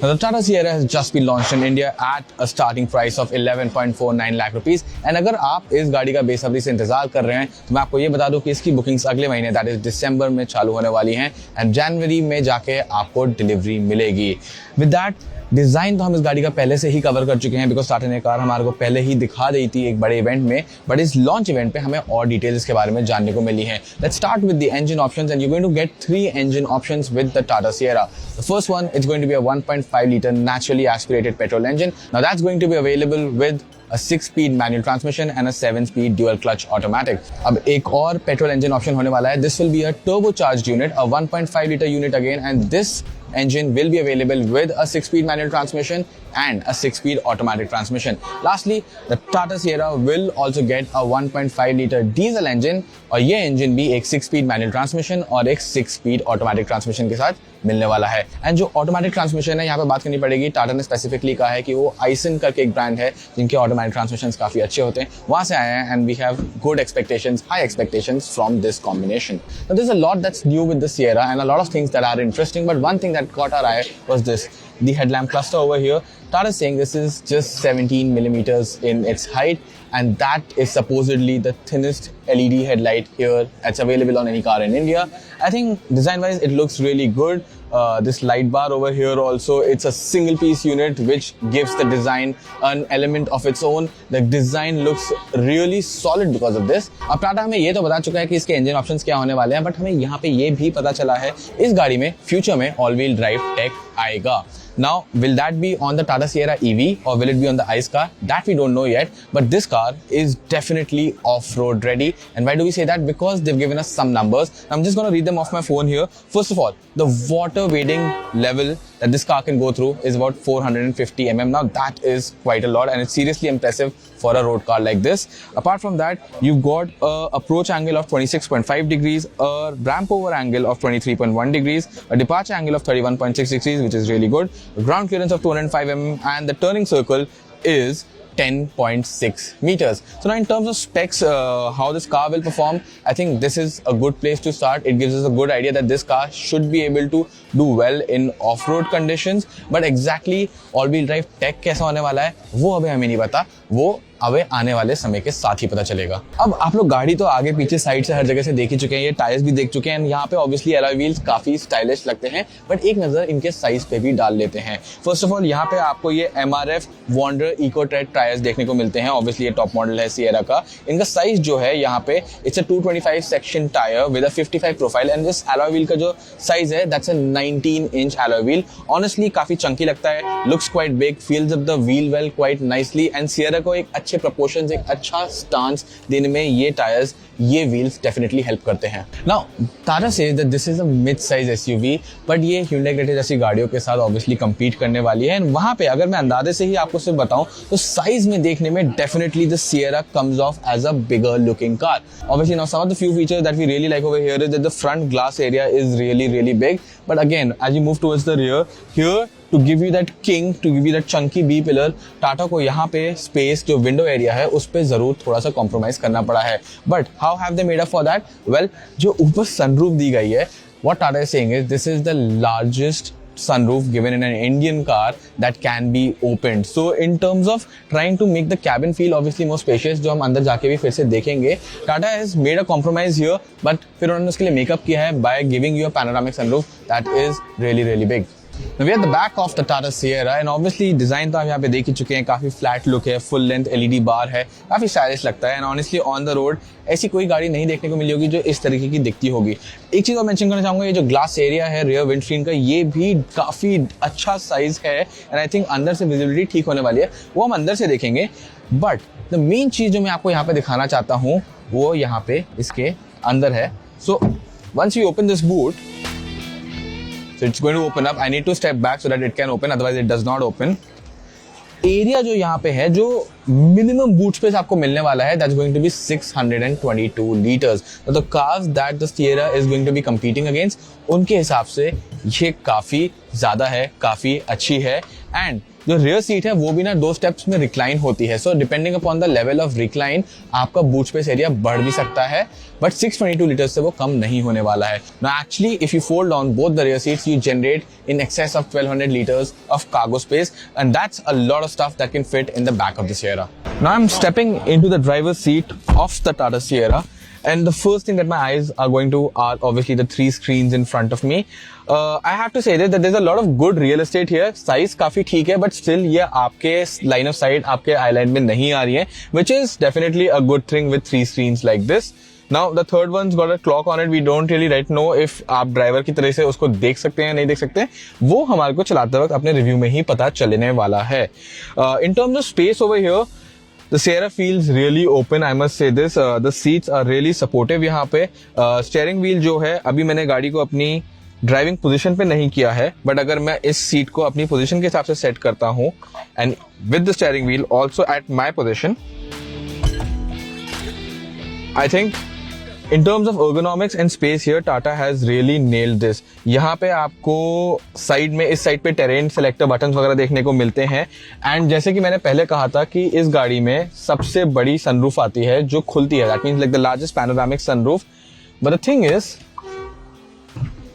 Now, the Tata Sierra has just been launched in India at a starting price of 11.49 lakh rupees. And अगर आप इस गाड़ी का बेसब्री से इंतजार कर रहे हैं तो मैं आपको ये बता दूं कि इसकी बुकिंग्स अगले महीने दैट इज दिसंबर में चालू होने वाली हैं एंड जनवरी में जाके आपको डिलीवरी मिलेगी। विद दैट डिज़ाइन तो हम इस गाड़ी का पहले से ही कवर कर चुके हैं बिकॉज टाटा ने कार हमारे को पहले ही दिखा दी थी एक बड़े इवेंट में, बट इस लॉन्च इवेंट पे हमें और डिटेल्स के बारे में जानने को मिली है। Let's start with the engine options and you going to get 3 engine options with the Tata Sierra. The first one is going to be a 1.5 liter naturally aspirated petrol engine. Now that's going to be available with a 6-speed manual transmission and a 7-speed dual clutch automatic. अब एक और petrol engine option होने वाला है. This will be a turbocharged unit, a 1.5 liter unit again, and this engine will be available with a 6-speed manual transmission and a 6-speed automatic transmission. Lastly, the Tata Sierra will also get a 1.5 liter diesel engine और ये engine भी एक 6-speed manual transmission और एक 6-speed automatic transmission के साथ मिलने वाला है। एंड जो ऑटोमेटिक ट्रांसमिशन है यहाँ पे बात करनी पड़ेगी, टाटा ने स्पेसिफिकली कहा है कि वो आइसन करके एक ब्रांड है जिनके ऑटोमेटिक ट्रांसमिशंस काफी अच्छे होते हैं, वहां से आए हैं and we have good expectations, high expectations from this combination. Now there's a lot that's new with the Sierra and a lot of things that are interesting, but one thing that caught our eye was this, the headlamp cluster over here. Tata is saying this is just 17 millimeters in its height and that is supposedly the thinnest LED headlight here that's available on any car in India. I think design wise it looks really good. This light bar over here also, it's a single piece unit which gives the design an element of its own. The design looks really solid because of this. अब टाटा हमें ये तो बता चुका है कि इसके engine options क्या होने वाले हैं, बट हमें यहाँ पे ये भी पता चला है इस गाड़ी में फ्यूचर में ऑल व्हील ड्राइव टेक आएगा। Now, will that be on the Tata Sierra EV or will it be on the ICE car? That we don't know yet, but this car is definitely off-road ready. And why do we say that? Because they've given us some numbers. I'm just going to read them off my phone here. First of all, the water wading level that this car can go through is about 450 mm. Now that is quite a lot and it's seriously impressive for a road car like this. Apart from that, you've got a approach angle of 26.5 degrees, a ramp over angle of 23.1 degrees, a departure angle of 31.6 degrees, which is really good, a ground clearance of 205 mm, and the turning circle is 10.6 meters. So now in terms of specs, how this car will perform, I think this is a good place to start. It gives us a good idea that this car should be able to do well in off-road conditions. But exactly all-wheel drive tech कैसा होने वाला है वो अभी हमें नहीं पता, वो अबे आने वाले समय के साथ ही पता चलेगा। अब आप लोग गाड़ी तो आगे पीछे साइड से हर जगह से देख ही चुके हैं, ये टायर्स भी देख चुके हैं, यहाँ पे ऑब्वियसली एलॉय व्हील्स काफी स्टाइलिश लगते हैं, बट एक नजर इनके साइज पे भी डाल लेते हैं। फर्स्ट ऑफ ऑल यहाँ पे आपको ये MRF Wonder Eco Tread tyres देखने को मिलते हैं। ऑब्वियसली ये टॉप मॉडल है सिएरा का। इनका साइज जो है यहाँ पे it's a 225 section tyre with a 55 profile and this alloy wheel का जो साइज है that's a 19 inch alloy wheel. Honestly काफी चंकी लगता है, looks quite big, feels up the wheel well quite nicely and Sierra को एक अच्छे प्रपोर्शंस, एक अच्छा स्टांस देने में ये टायर्स, ये व्हील्स डेफिनेटली हेल्प करते हैं। Now Tata says that this is a mid size SUV, but ये Hyundai Creta जैसी गाड़ियों के साथ ऑब्वियसली compete करने वाली है। एंड वहां पे अगर मैं अंदाजे से ही आपको सिर्फ बताऊं तो साइज में देखने में definitely the Sierra comes off as a bigger looking car. Obviously now some of the few features that we really like over here is that the front glass area is really big, but again as you move towards the rear here, to give you that king, to give you that chunky B pillar, Tata को यहाँ पे space जो window area है उस पे जरूर थोड़ा सा कॉम्प्रोमाइज करना पड़ा है। But how have they made up for that? Well, जो ऊपर सनरूफ दी गई है, what Tata is saying is this is the largest sunroof given in an Indian car that can be opened. So in terms of trying to make the cabin feel obviously more spacious, जो हम अंदर जाके भी फिर से देखेंगे, Tata has made a compromise here, but फिर उन्होंने उसके लिए मेकअप किया है by giving you a panoramic sunroof that is really big. Now we are at the back of the Tata Sierra and obviously design तो हम यहाँ पे देख ही चुके हैं, काफी फ्लैट लुक है, फुल लेंथ LED बार है, काफी स्टाइलिश लगता है and honestly on the road ऐसी कोई गाड़ी नहीं देखने को मिली होगी जो इस तरीके की दिखती होगी। एक चीज और मेंशन करना चाहूंगा, ये जो ग्लास एरिया है रियर विंडस्क्रीन का, ये भी काफी अच्छा साइज है एंड आई थिंक अंदर से विजिबिलिटी ठीक होने वाली है, वो हम अंदर से देखेंगे। बट द मेन चीज जो मैं आपको यहाँ पे दिखाना चाहता हूँ वो यहाँ पे इसके अंदर है। So once you open this boot, so it's going to open up. I need to step back so that it can open, otherwise it does not open. Area जो यहाँ पे है, जो मिनिमम बूट स्पेस आपको मिलने वाला है, that's going to be 622 liters. So the cars that the Sierra is going to be competing against, उनके हिसाब से ये काफी ज्यादा है, काफी अच्छी है एंड जो रियर सीट है वो भी ना 2 स्टेप्स में रिक्लाइन होती है, so depending upon the level of recline आपका बूट स्पेस एरिया बढ़ भी सकता है, बट 622 लीटर्स से वो कम नहीं होने वाला है। Now actually if you fold on both the rear seats you generate in excess of 1200 liters of cargo space, and that's a lot of stuff that can fit in the back of the Sierra. Now I'm stepping into the driver's seat of the Tata Sierra, and the first thing that my eyes are going to are obviously the 3 screens in front of me. I have to say that there's a lot of good real estate here. Size काफी ठीक है, but still ये आपके line of sight, आपके eye line में नहीं आ रही है, which is definitely a good thing with 3 screens like this. Now the third one's got a clock on it. We don't really right know if आप driver की तरह से उसको देख सकते हैं या नहीं देख सकते हैं, वो हमारे को चलाते वक्त अपने रिव्यू में ही पता चलने वाला है। In terms of space over here, the Sierra feels really open. I must say this. The seats are really supportive यहाँ पे। Steering wheel जो है, अभी मैंने गाड़ी को अपनी ड्राइविंग पोजीशन पे नहीं किया है, बट अगर मैं इस सीट को अपनी पोजीशन के हिसाब से सेट करता हूँ and with the steering wheel also at my position, I think in terms of ergonomics and space here, Tata has really nailed this. यहाँ पे आपको साइड में, इस साइड पे टेरेन सेलेक्टर बटन्स वगैरह देखने को मिलते हैं, एंड जैसे कि मैंने पहले कहा था कि इस गाड़ी में सबसे बड़ी सनरूफ आती है जो खुलती है, that means like the largest panoramic sunroof. But the thing is,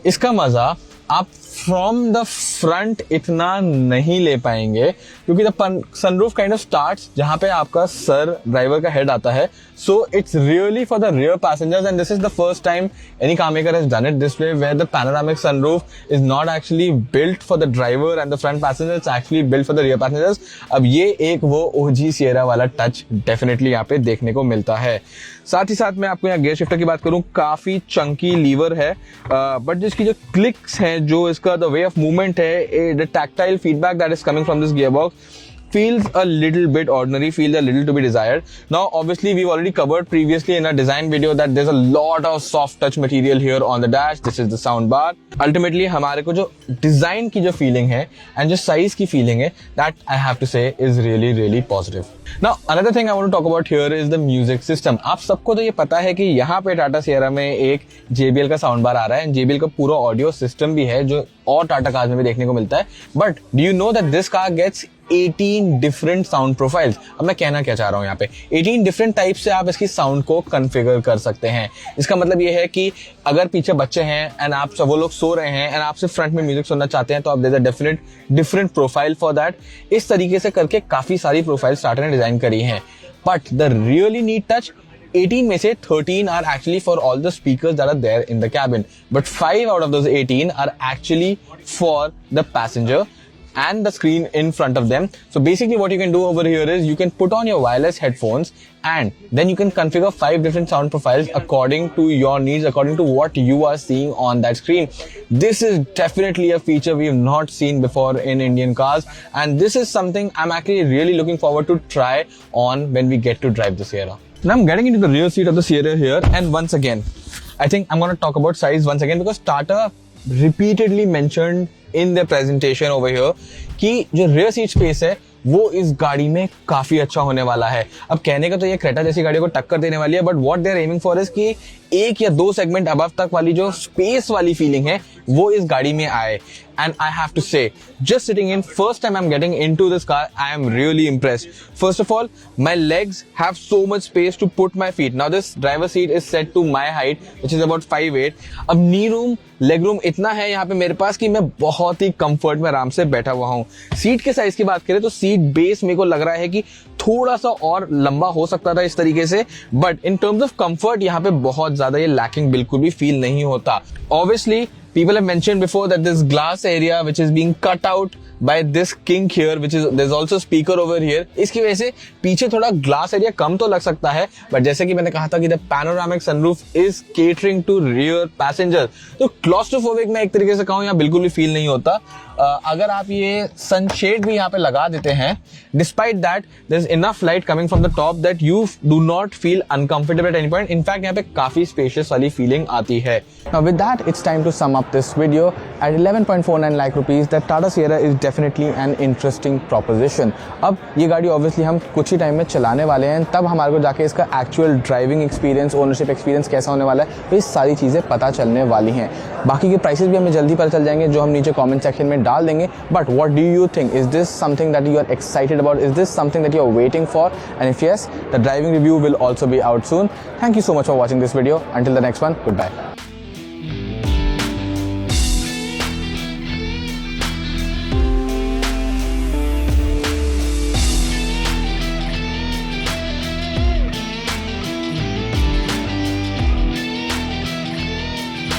इसका मजा आप फ्रॉम द फ्रंट इतना नहीं ले पाएंगे, क्योंकि the sunroof kind of starts जहां पे आपका सर ड्राइवर का हेड आता है, so it's really for the rear passengers, and this is the first time any car maker has done it this way, where the panoramic sunroof is not actually built for the driver and the front passengers, it's actually built for the rear passengers. अब ये एक वो OG Sierra वाला touch definitely यहाँ पे देखने को मिलता है। साथ ही साथ मैं आपको यहाँ गियर शिफ्टर की बात करूँ, काफी चंकी लीवर है, बट जिसकी जो क्लिक्स हैं, जो इसका द वे ऑफ मूवमेंट है, the tactile feedback that is coming from this gear box feels a little bit ordinary, feels a little to be desired. Now obviously we've already covered previously in a design video that there's a lot of soft touch material here on the dash. This is the sound bar. Ultimately हमारे को जो design की जो feeling है and जो size की feeling है, that I have to say is really really positive. Now another thing I want to talk about here is the music system. आप सबको तो ये पता है कि यहाँ पे टाटा सियरा में एक JBL का साउंड बार आ रहा है, JBL का पूरा ऑडियो सिस्टम भी है जो और टाटा कार्स में भी देखने को मिलता है, but do you know that this car gets 18 different sound profiles. अब मैं कहना क्या चाह रहा हूँ यहाँ पे, 18 डिफरेंट टाइप से आप इसकी साउंड को कॉन्फ़िगर कर सकते हैं। इसका मतलब ये है कि अगर पीछे बच्चे हैं एंड आप सब वो लोग सो रहे हैं एंड आप सिर्फ फ्रंट में म्यूजिक सुनना चाहते हैं, तो आप there a definite different profile for that. इस तरीके से करके काफी सारी प्रोफाइल टाटा ने डिजाइन करी हैं, but the really neat touch, 18 में से 13 are actually for all the speakers that are there in the cabin, but 5 out of those 18 are actually for the passenger and the screen in front of them. So basically what you can do over here is you can put on your wireless headphones and then you can configure 5 different sound profiles according to your needs, according to what you are seeing on that screen. This is definitely a feature we have not seen before in Indian cars, and this is something I'm actually really looking forward to try on when we get to drive the Sierra. Now I'm getting into the rear seat of the Sierra here, and once again, I think I'm going to talk about size once again, because Tata repeatedly mentioned in their presentation over here कि जो rear seat space है वो इस गाड़ी में काफी अच्छा होने वाला है। अब कहने का तो ये क्रेटा जैसी गाड़ी को टक्कर देने वाली है, but what they are aiming for is कि 1 या 2 सेगमेंट अबव तक वाली जो स्पेस वाली फीलिंग है वो इस गाड़ी में आए। And I have to say, just sitting in, first time I'm getting into this car, I am really impressed. First of all, my legs have so much space to put my feet. Now this driver seat is set to my height, which is about 5'8". अब knee room, leg room इतना है यहाँ पे मेरे पास कि मैं बहुत ही comfort में आराम से बैठा हुआ हूँ। सीट के साइज की बात करें तो सीट बेस मेरे को लग रहा है कि थोड़ा सा और लंबा हो सकता था इस तरीके से, but in terms of comfort यहाँ पे बहुत ज्यादा ये लैकिंग बिल्कुल भी फील नहीं होता। Obviously, people have mentioned before that this glass area which is being cut out by this kink here, which is there's also speaker over here, इसकी वजह से पीछे थोड़ा ग्लास एरिया कम तो लग सकता है, बट जैसे कि मैंने कहा था कि the panoramic sunroof is catering to rear passenger, तो क्लॉस्ट्रोफोबिक मैं एक तरीके से कहूँ यहाँ बिल्कुल भी फील नहीं होता। अगर आप ये सनशेड भी यहाँ पे लगा देते हैं, despite that there is enough light coming from the top that you do not feel uncomfortable at any point. In fact यहाँ पे काफी स्पेशियस वाली फीलिंग आती है। Now with that, it's time to sum up this video. At 11.49 lakh rupees, the Tata Sierra is definitely an interesting proposition. अब ये गाड़ी obviously हम कुछ ही टाइम में चलाने वाले हैं, तब हमारे को जाके इसका actual driving experience, ownership experience कैसा होने वाला है, तो ये सारी चीज़ें पता चलने वाली हैं। बाकी के प्राइसेस भी हमें जल्दी पता चल जाएंगे, जो हम नीचे कमेंट सेक्शन में में डाल देंगे. But what do you think? Is this something that you are excited about? Is this something that you are waiting for? And if yes, the driving review will also be out soon. Thank you so much for watching this video. Until the next one, goodbye.